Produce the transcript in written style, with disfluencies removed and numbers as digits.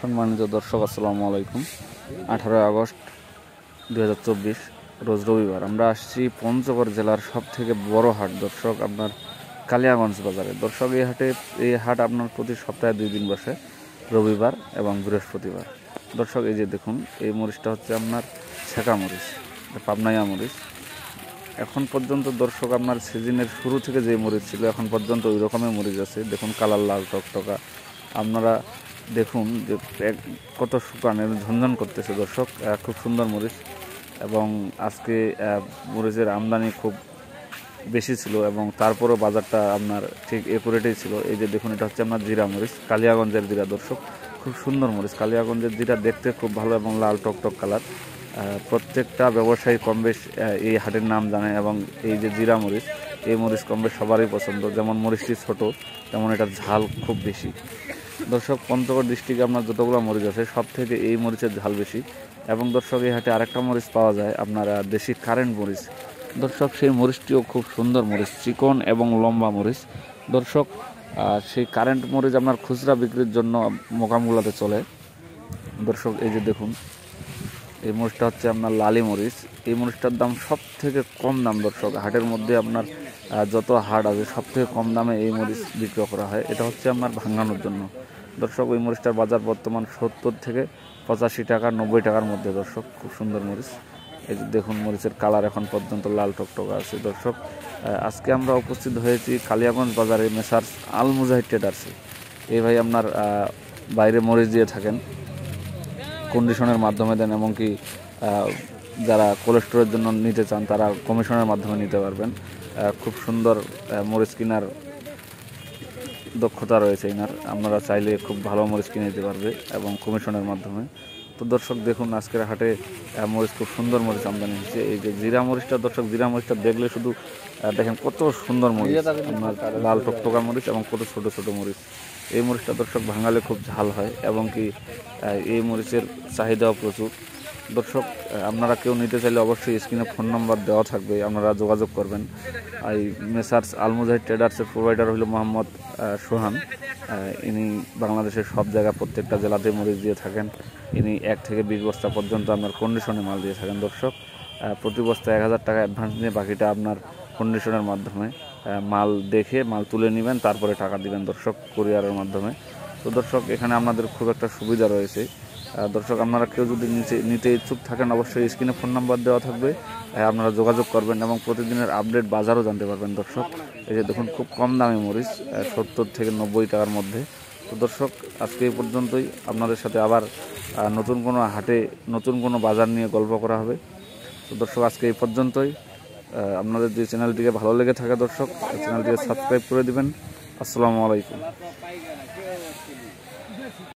সম্মানিত দর্শক, আসসালামু আলাইকুম। 18 আগস্ট 2024 রোজ রবিবার আমরা আসছি পঞ্চগড় জেলার সব থেকে বড় হাট দর্শক, আপনার কালিয়াগঞ্জ বাজারে। দর্শক, এই হাট আপনার প্রতি সপ্তাহে 2 দিন বসে, রবিবার এবং বৃহস্পতিবার। দর্শক, এই যে দেখুন, এই মরিচটা হচ্ছে আপনার ছেঁকা মরিচ, পাবনাইয়া মরিচ। এখন পর্যন্ত দর্শক আপনার সিজনের শুরু থেকে যে মরিচ ছিল এখন পর্যন্ত ওই রকমের মরিচ আছে। দেখুন, কালার লাল টকটকা। আপনারা দেখুন যে কত শুকানের ঝনঝন করতেছে দর্শক, খুব সুন্দর মরিচ। এবং আজকে মরিচের আমদানি খুব বেশি ছিল এবং তারপরও বাজারটা আপনার ঠিক একুরেটেই ছিল। এই যে দেখুন, এটা হচ্ছে আপনার জিরা মরিচ, কালিয়াগঞ্জের জিরা দর্শক, খুব সুন্দর মরিচ। কালিয়াগঞ্জের জিরা দেখতে খুব ভালো এবং লাল টকটক কালার। প্রত্যেকটা ব্যবসায়ী কম বেশ এই হাটের নাম জানে এবং এই যে জিরা মরিচ, এই মরিচ কম বেশ সবারই পছন্দ। যেমন মরিচটি ছোট, তেমন এটার ঝাল খুব বেশি। দর্শক, পঞ্চগড় ডিস্ট্রিক্টে আপনার যতগুলো মরিচ আছে সব থেকে এই মরিচের ঝাল বেশি। এবং দর্শক, এই হাটে আরেকটা মরিচ পাওয়া যায় আপনার দেশি কারেন্ট মরিচ দর্শক, সেই মরিচটিও খুব সুন্দর মরিচ, চিকন এবং লম্বা মরিচ দর্শক। সেই কারেন্ট মরিচ আপনার খুচরা বিক্রির জন্য মোকামগুলোতে চলে দর্শক। এই যে দেখুন, এই মরিচটা হচ্ছে আপনার লালি মরিচ। এই মরিচটার দাম সব থেকে কম দাম দর্শক, হাটের মধ্যে আপনার যত হাট আছে সব থেকে কম দামে এই মরিচ বিক্রি করা হয়। এটা হচ্ছে আপনার ভাঙানোর জন্য দর্শক। ওই মরিচটার বাজার বর্তমান 70 থেকে 85 টাকা, 90 টাকার মধ্যে দর্শক, খুব সুন্দর মরিচ। এই যে দেখুন, মরিচের কালার এখন পর্যন্ত লাল টকটকা আছে দর্শক। আজকে আমরা উপস্থিত হয়েছি কালিয়াগঞ্জ বাজারে মেসার্স আল মুজাহিদ ট্রেডার্সে। এই ভাই আপনার বাইরে মরিচ দিয়ে থাকেন, কন্ডিশনের মাধ্যমে দেন, এমনকি যারা কোলেস্টোরের জন্য নিতে চান তারা কমিশনের মাধ্যমে নিতে পারবেন। খুব সুন্দর মরিচ কেনার দক্ষতা রয়েছে এনার। আপনারা চাইলে খুব ভালো মরিচ কিনে নিতে পারবে এবং কমিশনের মাধ্যমে। তো দর্শক দেখুন, আজকের হাটে মরিচ খুব সুন্দর মরিচ আমদানি হয়েছে। এই যে জিরা মরিচটা দর্শক, জিরা মরিচটা দেখলে শুধু দেখেন কত সুন্দর মরিচ, আপনার লাল টকটকা মরিচ এবং কত ছোট ছোট মরিচ। এই মরিচটা দর্শক ভাঙালে খুব ঝাল হয় এবং কি এই মরিচের চাহিদাও প্রচুর দর্শক। আপনারা কেউ নিতে চাইলে অবশ্যই স্ক্রিনে ফোন নাম্বার দেওয়া থাকবে, আপনারা যোগাযোগ করবেন। এই মেসার্স আল মুজাহিদ ট্রেডার্সের প্রোভাইডার হলো মোহাম্মদ সোহান। ইনি বাংলাদেশের সব জায়গা প্রত্যেকটা জেলাতে মরিচ দিয়ে থাকেন। ইনি 1 থেকে 20 বস্তা পর্যন্ত আপনার কন্ডিশনে মাল দিয়ে থাকেন দর্শক। প্রতি বস্তায় 1000 টাকা অ্যাডভান্স নিয়ে বাকিটা আপনার কন্ডিশনের মাধ্যমে মাল দেখে মাল তুলে নেবেন, তারপরে টাকা দিবেন দর্শক কুরিয়ারের মাধ্যমে। তো দর্শক, এখানে আপনাদের খুব একটা সুবিধা রয়েছে দর্শক। আপনারা কেউ যদি নিতে ইচ্ছুক থাকেন অবশ্যই স্ক্রিনে ফোন নাম্বার দেওয়া থাকবে, আপনারা যোগাযোগ করবেন এবং প্রতিদিনের আপডেট বাজারও জানতে পারবেন দর্শক। এই যে দেখুন, খুব কম দামে মরিচ, 70 থেকে 90 টাকার মধ্যে। তো দর্শক, আজকে এই পর্যন্তই। আপনাদের সাথে আবার নতুন কোনো হাটে নতুন কোনো বাজার নিয়ে গল্প করা হবে। তো দর্শক, আজকে এই পর্যন্তই। আপনাদের যে চ্যানেলটিকে ভালো লেগে থাকে দর্শক, চ্যানেলটিকে সাবস্ক্রাইব করে দিবেন। আসসালামু আলাইকুম।